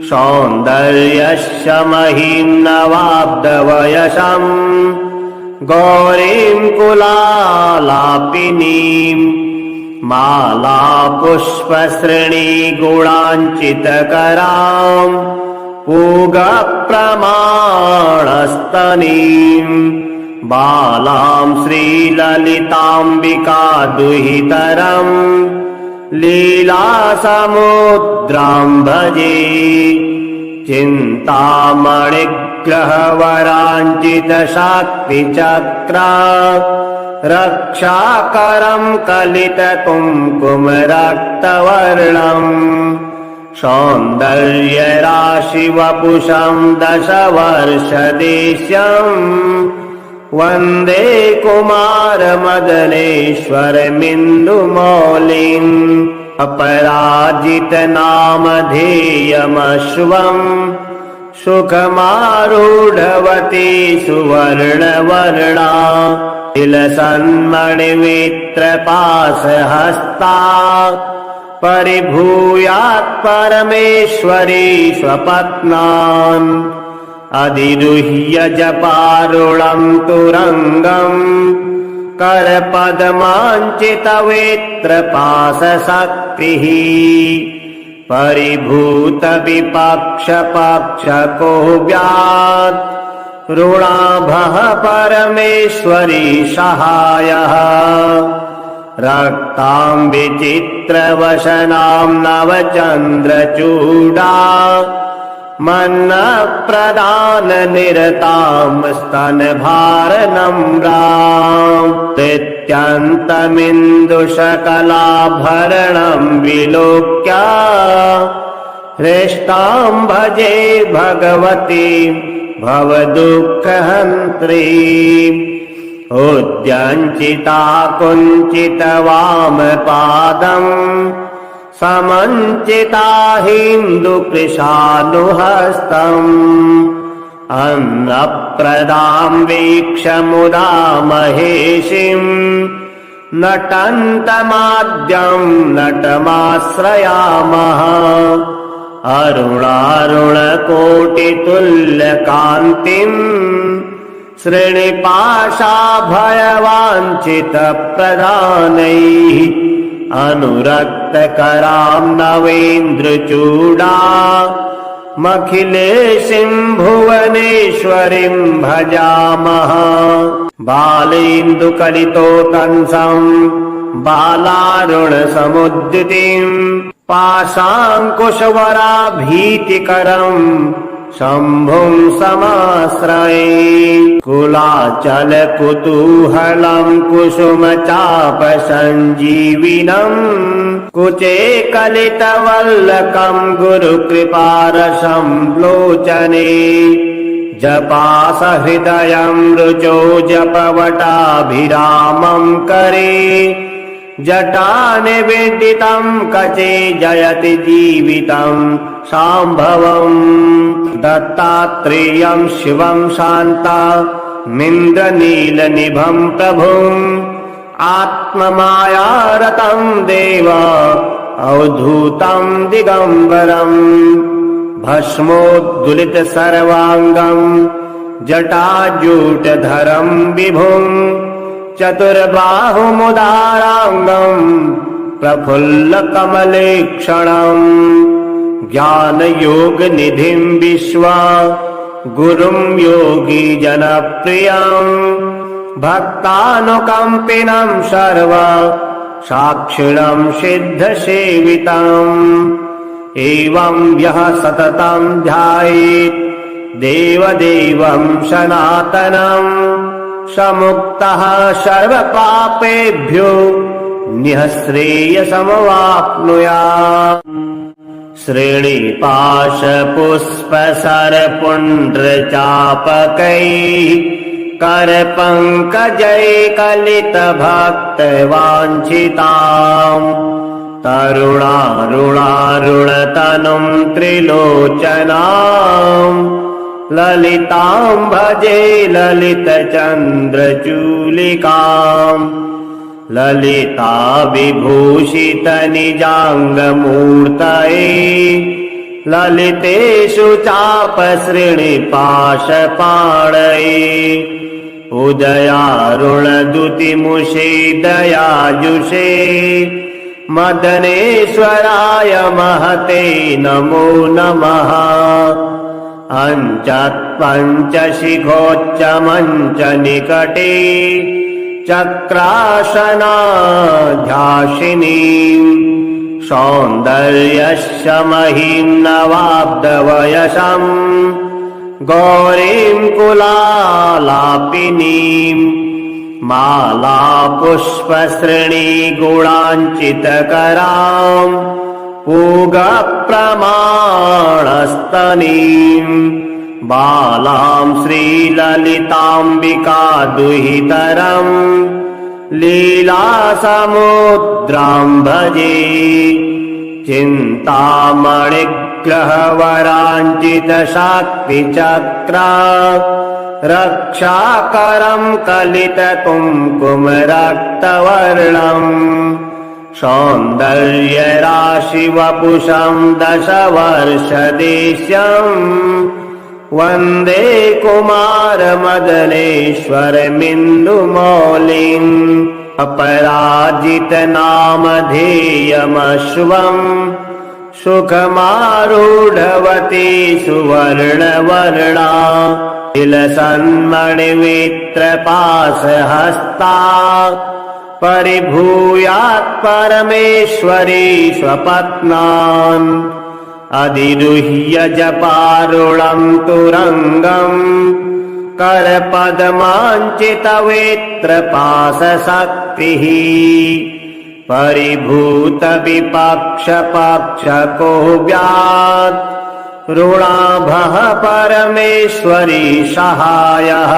[SPEAKER 1] सौन्दर्यस्य महीं नवाब्दवयसम् गौरीं कुलालापिनीम् मालापुष्पश्रेणीगुणाञ्चितकराम् पूगप्रमाणस्तनीम् बालां श्रीललिताम्बिका दुहितरं लीलासमुद्रां भजे चिन्तामणिग्रहवराञ्चितशाक्तिचक्रा रक्षाकरं कलितकुङ्कुमरक्तवर्णम् सौन्दर्यराशिवपुषं दशवर्षदेश्यम् वन्दे कुमारमदनेश्वरमिन्दुमौलिम् अपराजितनामधेयमश्वम् सुखमारूढवती सुवर्णवर्णा तिलसन्मणिमित्रपाशहस्ता परिभूयात् परमेश्वरी स्वपत्नान् अधिरुह्य जपारुणं तुरङ्गम् करपद्माञ्चितवेत्रपाशशक्तिः परिभूतविपक्षपक्षको व्यात् ऋणाभः परमेश्वरी सहायः रक्तां विचित्रवसनां नवचन्द्रचूडा मन्नप्रदाननिरतां स्तनभारनम्रां नित्यन्तमिन्दुशकलाभरणं विलोक्य हृष्टां भजे भगवतीं भवदुःखहन्त्रीम् उद्यञ्चिता कुञ्चितवामपादम् समञ्चिता हिन्दुकृशानुहस्तम् अन्नप्रदां वीक्ष्य मुदा महेशिम् नटन्तमाद्यं नटमाश्रयामः अरुणारुणकोटितुल्यकान्तिम् श्रेणिपाशाभयवाञ्छितप्रदानैः अनुरक्तकरां नवेन्द्रचूडा मखिलेशीं भुवनेश्वरीं भजामः बालेन्दुकलितोतंसम् बालारुणसमुद्दितिम् पाशाङ्कुशवराभीतिकरम् शम्भुं समाश्रये कुलाचलकुतूहलं कुसुमचापसञ्जीविनम् कुचे कलितवल्लकं गुरुकृपारसं लोचने जपासहृदयं रुचो जपवटाभिरामं करे जटानिवेदितं कचे जयति जीवितं शाम्भवम् दत्तात्रेयं शिवं शान्तमिन्द्रनीलनिभं प्रभुम् आत्ममायारतं देव अवधूतं दिगम्बरम् भस्मोद्दुलितसर्वाङ्गं जटाजूटधरं विभुम् चतुर्बाहुमुदाराङ्गं प्रफुल्लकमलेक्षणम् ज्ञानयोगनिधिं विश्वा गुरुं योगीजनप्रियं भक्तानुकम्पिनं सर्व साक्षिणं सिद्धसेवितम् एवं यः सततं ध्यायेत् देवदेवं सनातनम् समुक्तः सर्वपापेभ्यो निःश्रेयसमवाप्नुयात् श्रेणिपाशपुष्पसरपुण्ड्रचापकैः करपङ्कजैकलितभक्तवाञ्छिताम् तरुणारुणारुणतनुं त्रिलोचनाम् ललितां भजे ललितचन्द्रचूलिकाम् ललिता विभूषितनिजाङ्गमूर्तये ललितेषु चापसृणिपाशपाणये उदयारुणदुतिमुषे दयाजुषे मदनेश्वराय महते नमो नमः अञ्चत्पञ्चशिखोच्चमञ्च निकटे चक्रासनाध्यासिनीम् सौन्दर्यस्य महीं नवाब्दवयसम् गौरीं कुलालापिनीम् माला पुष्पसृणी गुणाञ्चितकराम् पूगप्रमाणस्तनीम् बालां श्रीललिताम्बिका दुहितरम् लीलासमुद्रां भजे चिन्तामणिग्रहवराञ्चितशाक्तिचक्रा रक्षाकरं कलितकुङ्कुमरक्तवर्णम् सौन्दर्यराशिवपुषं दशवर्षदेश्यम् वन्दे कुमारमदनेश्वरमिन्दुमौलिम् अपराजितनामधेयमश्वम् सुखमारूढवती सुवर्णवर्णा तिलसन्मणिमित्रपाशहस्ता परिभूयात् परमेश्वरी स्वपत्नान् अधिरुह्य जपारुणम् तुरङ्गम् करपद्माञ्चितवेत्रपाशशक्तिः परिभूतविपक्षपक्षको व्यात् ऋणाभः परमेश्वरी सहायः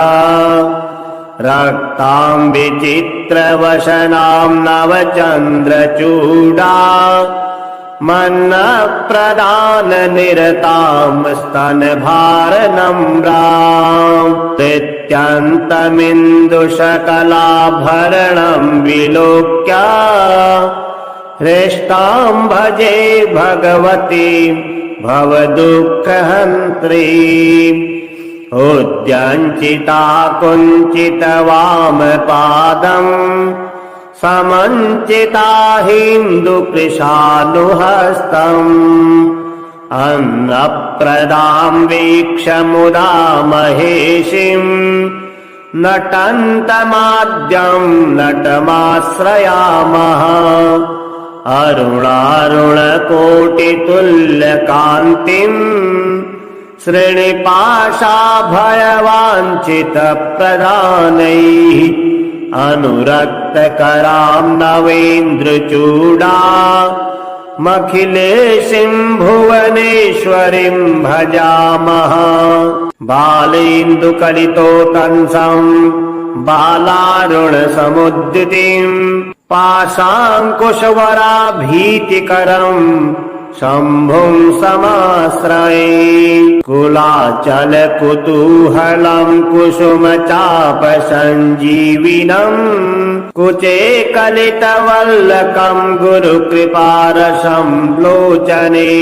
[SPEAKER 1] रक्तां विचित्रवसनां नवचन्द्रचूडा मन्नप्रदाननिरतां स्तनभारनम्राम् नित्यन्तमिन्दुशकलाभरणं विलोक्य हृष्टां भजे भगवतीं भवदुःखहन्त्रीम् उद्यञ्चिता कुञ्चितवामपादम् समञ्चिता हिन्दुकृशानुहस्तम् अन्नप्रदां वीक्ष्य मुदा महेशिम् नटन्तमाद्यं नटमाश्रयामः अरुणारुणकोटितुल्यकान्तिम् श्रीनिपाशाभयवाञ्छितप्रदानैः अनुरक्तकरां नवेन्द्रचूडा मखिलेशीं भुवनेश्वरीं भजामः बालेन्दुकलितोतंसम् बालारुणसमुद्दितिम् पाशाङ्कुशवराभीतिकरम् शम्भुं समाश्रये कुलाचलकुतूहलं कुसुमचापसञ्जीविनम् कुचे कलितवल्लकं गुरुकृपारसं लोचने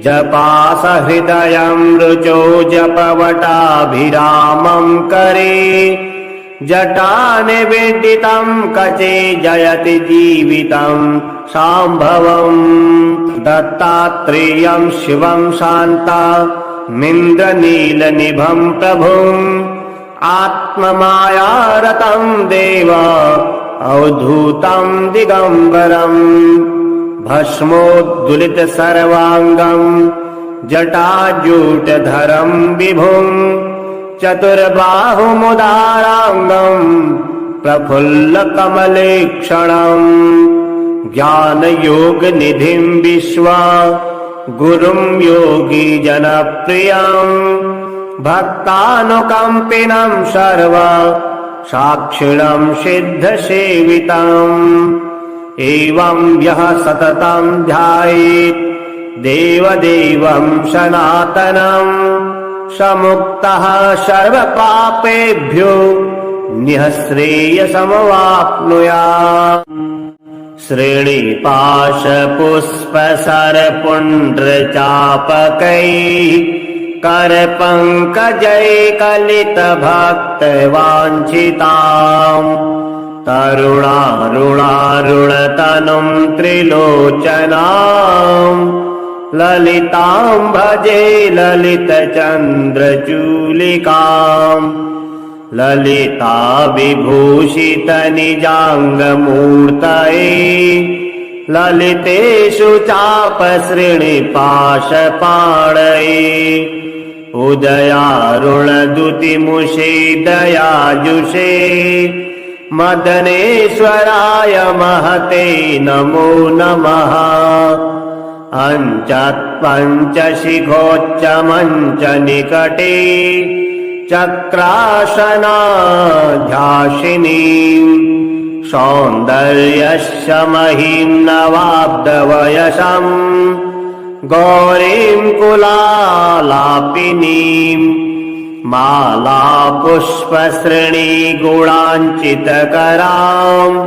[SPEAKER 1] जपासहृदयं रुचो जपवटाभिरामं करे जटानिवेदितं कचे जयति जीवितं शाम्भवम् दत्तात्रेयं शिवं शान्तमिन्द्रनीलनिभं प्रभुम् आत्ममायारतं देव अवधूतं दिगम्बरम् भस्मोद्दुलितसर्वाङ्गं जटाजूटधरं विभुम् चतुर्बाहुमुदाराङ्गम् प्रफुल्लकमलेक्षणम् ज्ञानयोगनिधिं विश्वा गुरुं योगी जनप्रियम् भक्तानुकम्पिनं सर्व साक्षिणं सिद्धसेवितम् एवं यः सततं ध्यायेत् देवदेवं सनातनम् समुक्तः सर्वपापेभ्यो निःश्रेयसमवाप्नुयात् श्रेणिपाशपुष्पसरपुण्ड्रचापकैः करपङ्कजैकलितभक्तवाञ्छिताम् तरुणारुणारुणतनुं त्रिलोचनाम् ललितां भजे ललितचन्द्रचूलिकाम् ललिता विभूषितनिजाङ्गमूर्तये ललितेषु चापसृणिपाशपाणये उदयारुणद्युतिमुषे दयाजुषे मदनेश्वराय महते नमो नमः। अञ्चत्पञ्चशिखोच्चमञ्चनिकटे चक्रासनाध्यासिनीम् सौन्दर्यस्य महीं नवाब्दवयसम् गौरीं कुलालापिनीम् माला पुष्पसृणीगुणाञ्चितकराम्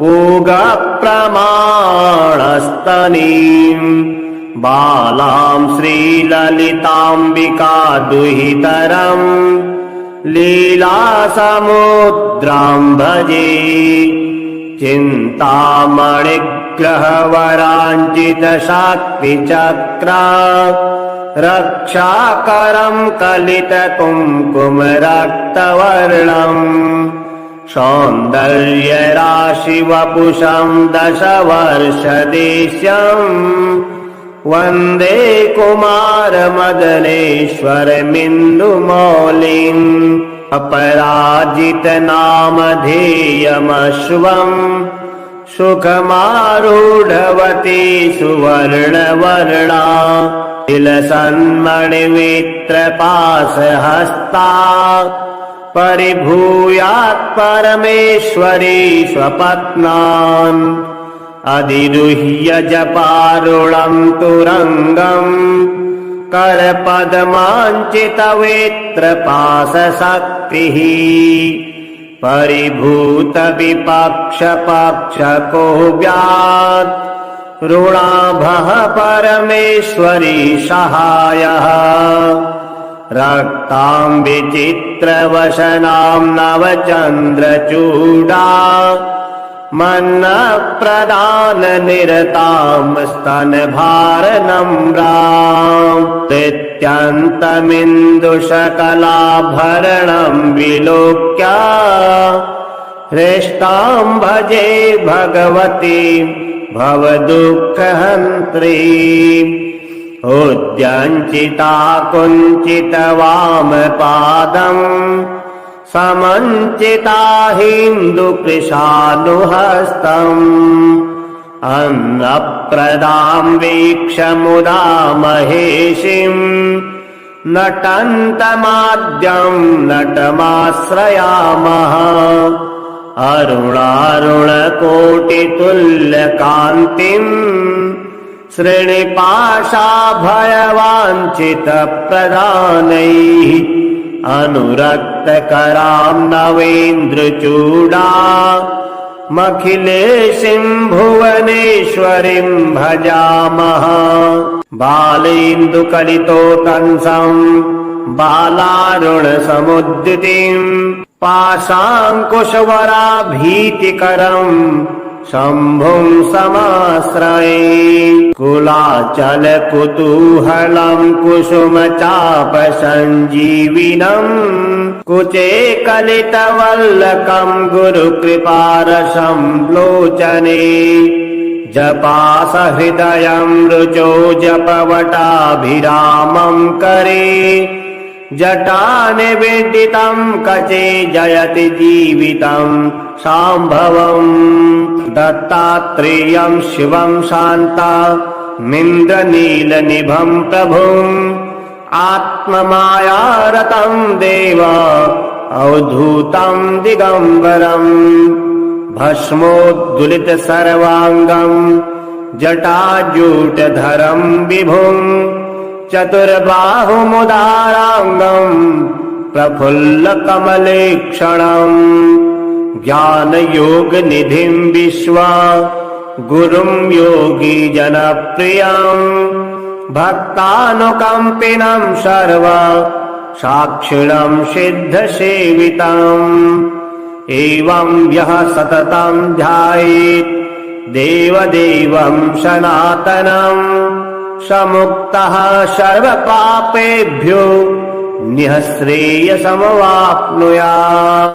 [SPEAKER 1] पूगप्रमाणस्तनीम् बालां श्रीललिताम्बिका दुहितरम् लीलासमुद्रां भजे चिन्तामणिग्रहवराञ्चितशाक्तिचक्रा रक्षाकरं कलितकुङ्कुमरक्तवर्णम् सौन्दर्यराशिवपुषं दशवर्षदेश्यम् वन्दे कुमारमदनेश्वरमिन्दुमौलिम् अपराजितनामधेयमश्वम् सुखमारूढवती सुवर्णवर्णा तिलसन्मणिमित्रपाशहस्ता परिभूयात् परमेश्वरी स्वपत्नान् अधिरुह्य जपारुणम् तुरङ्गम् करपद्माञ्चितवेत्रपाशशक्तिः परिभूतविपक्षपक्षको व्यात् ऋणाभः परमेश्वरी सहायः रक्तां विचित्रवसनां नवचन्द्रचूडा मन्नप्रदाननिरतां स्तनभारनम्राम् नित्यन्तमिन्दुशकलाभरणं विलोक्य हृष्टां भजे भगवती भवदुःखहन्त्रीम् उद्यञ्चिता कुञ्चितवामपादम् समञ्चिता हिन्दुकृशानुहस्तम् अन्नप्रदां वीक्ष्य मुदा महेशिम् नटन्तमाद्यं नटमाश्रयामः अरुणारुणकोटितुल्यकान्तिम् श्रीनिपाशाभयवाञ्छितप्रदानैः अनुरक्तकरां नवेन्द्रचूडा मखिलेशीं भुवनेश्वरीं भजामः बालेन्दुकलितोतंसम् बालारुणसमुद्दितिम् पाशाङ्कुशवराभीतिकरम् शम्भुं समाश्रये कुलाचलकुतूहलं कुसुमचापसञ्जीविनम् कुचे कलितवल्लकं गुरुकृपारसं लोचने जपासहृदयं रुचो जपवटाभिरामं करे जटानिवेदितं कचे जयति जीवितं शाम्भवम् दत्तात्रेयं शिवं शान्तमिन्द्रनीलनिभं प्रभुम् आत्ममायारतं देव अवधूतं दिगम्बरम् भस्मोद्दुलितसर्वाङ्गं जटाजूटधरं विभुम् चतुर्बाहुमुदाराङ्गम् प्रफुल्लकमलेक्षणम् ज्ञानयोगनिधिं विश्वा गुरुं योगी जनप्रियम् भक्तानुकम्पिनं सर्व साक्षिणं सिद्धसेवितम् एवं यः सततं ध्यायेत् देवदेवं सनातनम् समुक्तः सर्वपापेभ्यो निःश्रेयसमवाप्नुयात्।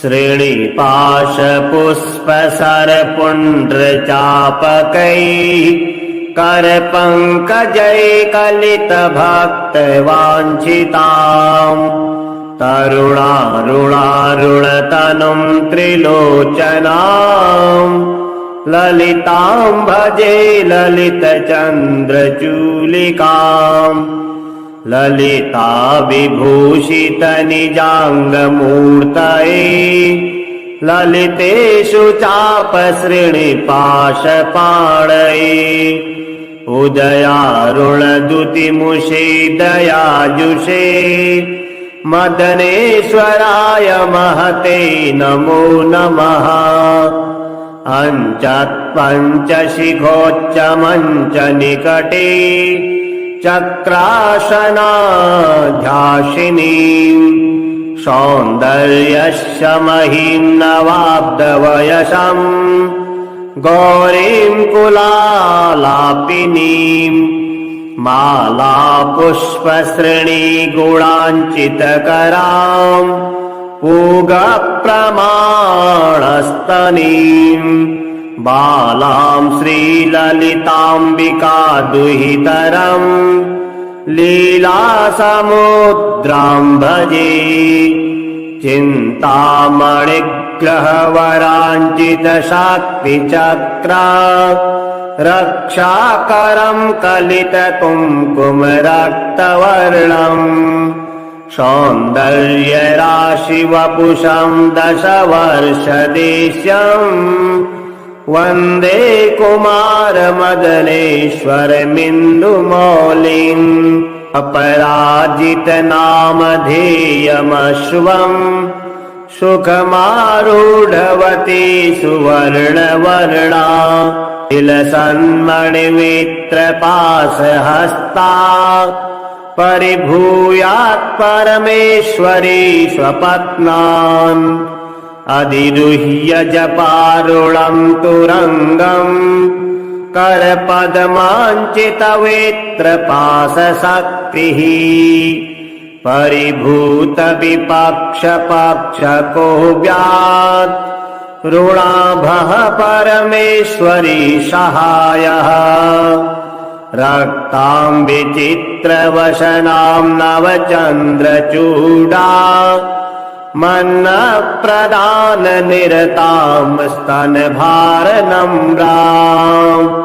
[SPEAKER 1] श्रेणिपाशपुष्पसरपुण्ड्रचापकैः करपङ्कजैकलितभक्तवाञ्छिताम् तरुणारुणारुणतनुम् त्रिलोचनाम् ललिताम् भजे ललितचन्द्रचूलिकाम्। ललिता विभूषितनिजाङ्गमूर्तये ललितेषु चापसृणिपाशपाणये उदयारुणद्युतिमुषे दयाजुषे मदनेश्वराय महते नमो नमः। अञ्चत्पञ्चशिखोच्चमञ्चनिकटे चक्रासनाध्यासिनीम् सौन्दर्यस्य महीं नवाब्दवयसम् गौरीं कुलालापिनीम् मालापुष्पसृणीगुणाञ्चितकराम् पूगप्रमाणस्तनीम् बालां श्रीललिताम्बिका दुहितरम् लीलासमुद्रां भजे। चिन्तामणिग्रहवराञ्चितशाक्तिचक्रा रक्षाकरं कलितकुङ्कुमरक्तवर्णम् सौन्दर्यराशिवपुषं दशवर्षदेश्यम् वन्दे कुमारमदनेश्वरमिन्दुमौलिम्। अपराजितनामधेयमश्वम् सुखमारूढवती सुवर्णवर्णा तिलसन्मणिमित्रपाशहस्ता परिभूयात् परमेश्वरी स्वपत्नान्। अधिरुह्य जपारुणम् तुरङ्गम् करपद्माञ्चितवेत्रपाशशक्तिः परिभूतविपक्षपक्षको व्यात् ऋणाभः परमेश्वरी सहायः। रक्तां विचित्रवसनां नवचन्द्रचूडा मन्नप्रदाननिरतां स्तनभारनम्राम्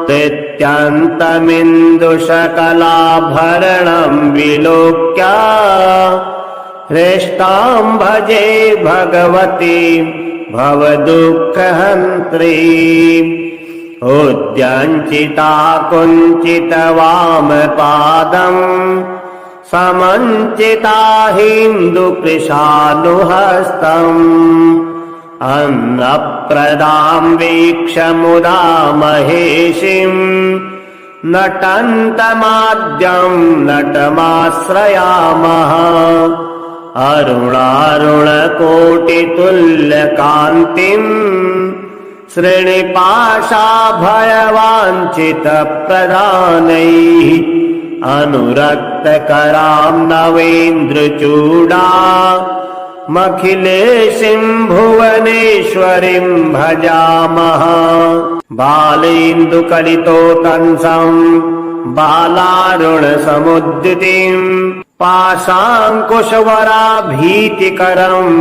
[SPEAKER 1] नित्यन्तमिन्दुशकलाभरणं विलोक्य हृष्टां भजे भगवतीं भवदुःखहन्त्रीम्। उद्यञ्चिता कुञ्चितवामपादम् समञ्चिता हिन्दुकृशानुहस्तम् अन्नप्रदां वीक्ष्य मुदा महेशिम् नटन्तमाद्यं नटमाश्रयामः। अरुणारुणकोटितुल्यकान्तिम् श्रेणिपाशाभयवाञ्छितप्रदानैः अनुरक्तकरां नवेन्द्रचूडा मखिलेशीं भुवनेश्वरीं भजामः। बालेन्दुकलितोतंसम् बालारुणसमुद्दितिम् पाशाङ्कुशवराभीतिकरम्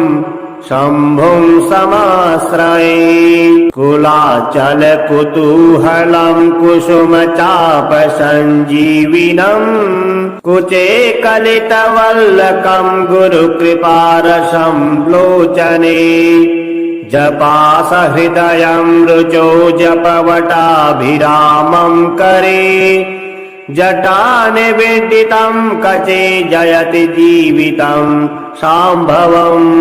[SPEAKER 1] शम्भुं समाश्रये। कुलाचलकुतूहलं कुसुमचापसञ्जीविनम् कुचे कलितवल्लकं गुरुकृपारसं लोचने जपासहृदयं रुचो जपवटाभिरामं करे जटानिवेदितं कचे जयति जीवितं शाम्भवम्।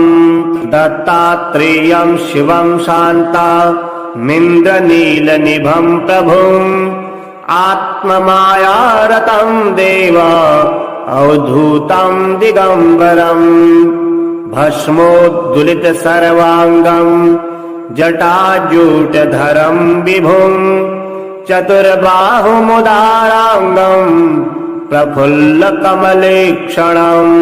[SPEAKER 1] दत्तात्रेयं शिवं शान्तमिन्द्रनीलनिभं प्रभुम् आत्ममायारतं देव अवधूतं दिगम्बरम् भस्मोद्दुलित सर्वाङ्गं जटाजूटधरं विभुम् चतुर्बाहुमुदाराङ्गम् प्रफुल्लकमलेक्षणम्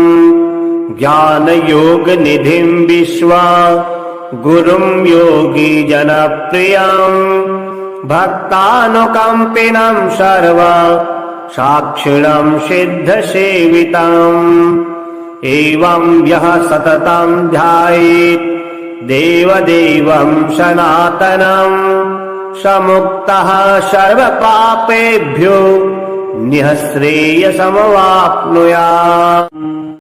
[SPEAKER 1] ज्ञानयोगनिधिम् विश्वा गुरुम् योगी जनप्रियम् भक्तानुकम्पिनम् सर्व साक्षिणम् सिद्धसेवितम् एवं यः सततम् ध्यायेत् देवदेवम् सनातनम् समुक्तः सर्वपापेभ्यो निःश्रेयसमवाप्नुयात्।